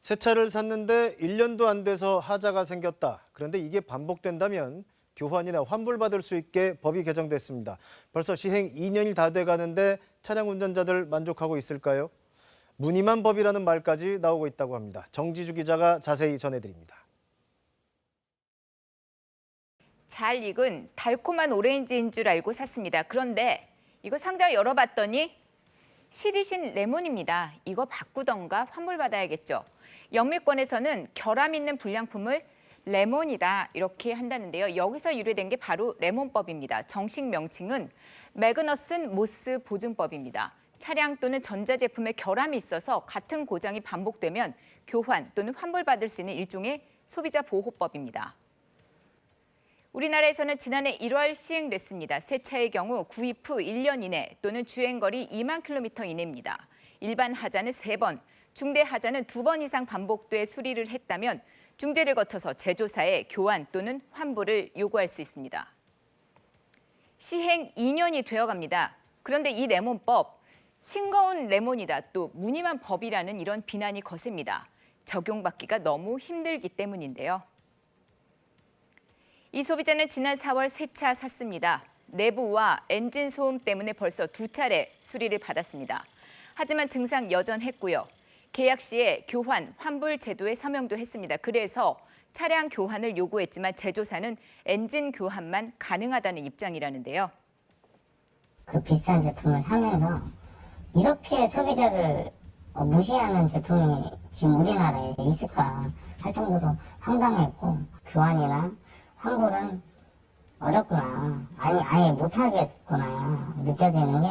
새 차를 샀는데 1년도 안 돼서 하자가 생겼다. 그런데 이게 반복된다면 교환이나 환불받을 수 있게 법이 개정됐습니다. 벌써 시행 2년이 다 돼가는데 차량 운전자들 만족하고 있을까요? 무늬만 법이라는 말까지 나오고 있다고 합니다. 정지주 기자가 자세히 전해드립니다. 잘 익은 달콤한 오렌지인 줄 알고 샀습니다. 그런데 이거 상자 열어봤더니 시리신 레몬입니다. 이거 바꾸던가 환불받아야겠죠. 영미권에서는 결함 있는 불량품을 레몬이다 이렇게 한다는데요. 여기서 유래된 게 바로 레몬법입니다. 정식 명칭은 매그너슨 모스 보증법입니다. 차량 또는 전자제품에 결함이 있어서 같은 고장이 반복되면 교환 또는 환불받을 수 있는 일종의 소비자 보호법입니다. 우리나라에서는 지난해 1월 시행됐습니다. 새 차의 경우 구입 후 1년 이내 또는 주행거리 2만 킬로미터 이내입니다. 일반 하자는 3번, 중대 하자는 2번 이상 반복돼 수리를 했다면 중재를 거쳐서 제조사에 교환 또는 환불을 요구할 수 있습니다. 시행 2년이 되어갑니다. 그런데 이 레몬법, 싱거운 레몬이다 또 무늬만 법이라는 이런 비난이 거셉니다. 적용받기가 너무 힘들기 때문인데요. 이 소비자는 지난 4월 새 차 샀습니다. 내부와 엔진 소음 때문에 벌써 2차례 수리를 받았습니다. 하지만 증상 여전했고요. 계약 시에 교환, 환불 제도에 서명도 했습니다. 그래서 차량 교환을 요구했지만 제조사는 엔진 교환만 가능하다는 입장이라는데요. 그 비싼 제품을 사면서 이렇게 소비자를 무시하는 제품이 지금 우리나라에 있을까 할 정도로 황당했고, 교환이나 환불은 어렵구나, 아예 못하겠구나 느껴지는 게.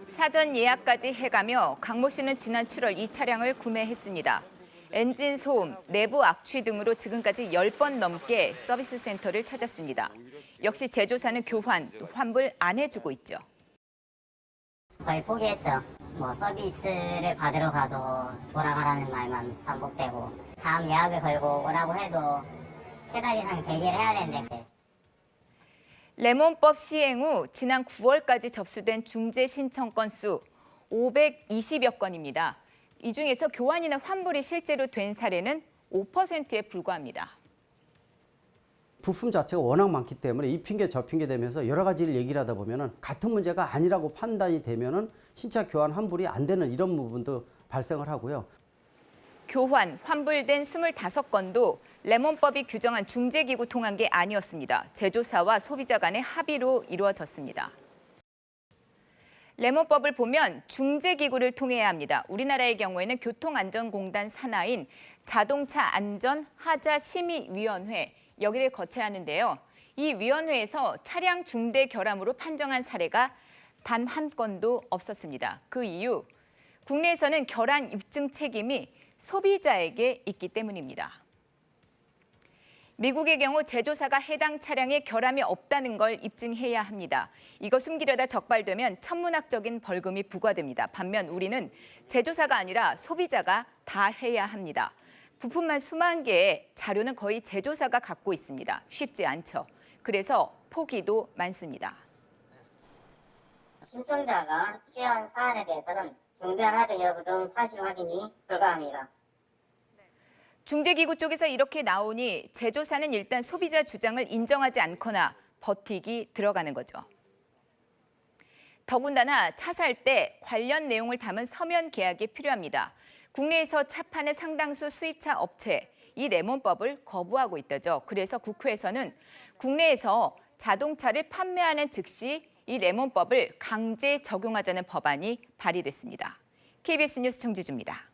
사전 예약까지 해가며 강모 씨는 지난 7월 이 차량을 구매했습니다. 엔진 소음, 내부 악취 등으로 지금까지 10번 넘게 서비스 센터를 찾았습니다. 역시 제조사는 교환, 또 환불 안 해주고 있죠. 거의 포기했죠. 서비스를 받으러 가도 돌아가라는 말만 반복되고, 다음 예약을 걸고 오라고 해도 3달 이상 대기를 해야 되는데. 레몬법 시행 후 지난 9월까지 접수된 중재 신청 건수 520여 건입니다. 이 중에서 교환이나 환불이 실제로 된 사례는 5%에 불과합니다. 부품 자체가 워낙 많기 때문에 이 핑계 저 핑계 되면서 여러 가지를 얘기를 하다 보면은 같은 문제가 아니라고 판단이 되면은 신차 교환 환불이 안 되는 이런 부분도 발생을 하고요. 교환, 환불된 25건도 레몬법이 규정한 중재기구 통한 게 아니었습니다. 제조사와 소비자 간의 합의로 이루어졌습니다. 레몬법을 보면 중재기구를 통해야 합니다. 우리나라의 경우에는 교통안전공단 산하인 자동차 안전 하자 심의위원회, 여기를 거쳐야 하는데요. 이 위원회에서 차량 중대 결함으로 판정한 사례가 단 한 건도 없었습니다. 그 이유, 국내에서는 결함 입증 책임이 소비자에게 있기 때문입니다. 미국의 경우 제조사가 해당 차량에 결함이 없다는 걸 입증해야 합니다. 이거 숨기려다 적발되면 천문학적인 벌금이 부과됩니다. 반면 우리는 제조사가 아니라 소비자가 다 해야 합니다. 부품만 수만 개의 자료는 거의 제조사가 갖고 있습니다. 쉽지 않죠. 그래서 포기도 많습니다. 신청자가 취한 사안에 대해서는 중대한 하자 여부 등 사실 확인이 불가합니다. 중재기구 쪽에서 이렇게 나오니 제조사는 일단 소비자 주장을 인정하지 않거나 버티기 들어가는 거죠. 더군다나 차 살 때 관련 내용을 담은 서면 계약이 필요합니다. 국내에서 차 파는 상당수 수입차 업체, 이 레몬법을 거부하고 있다죠. 그래서 국회에서는 국내에서 자동차를 판매하는 즉시 이 레몬법을 강제 적용하자는 법안이 발의됐습니다. KBS 뉴스 정지주입니다.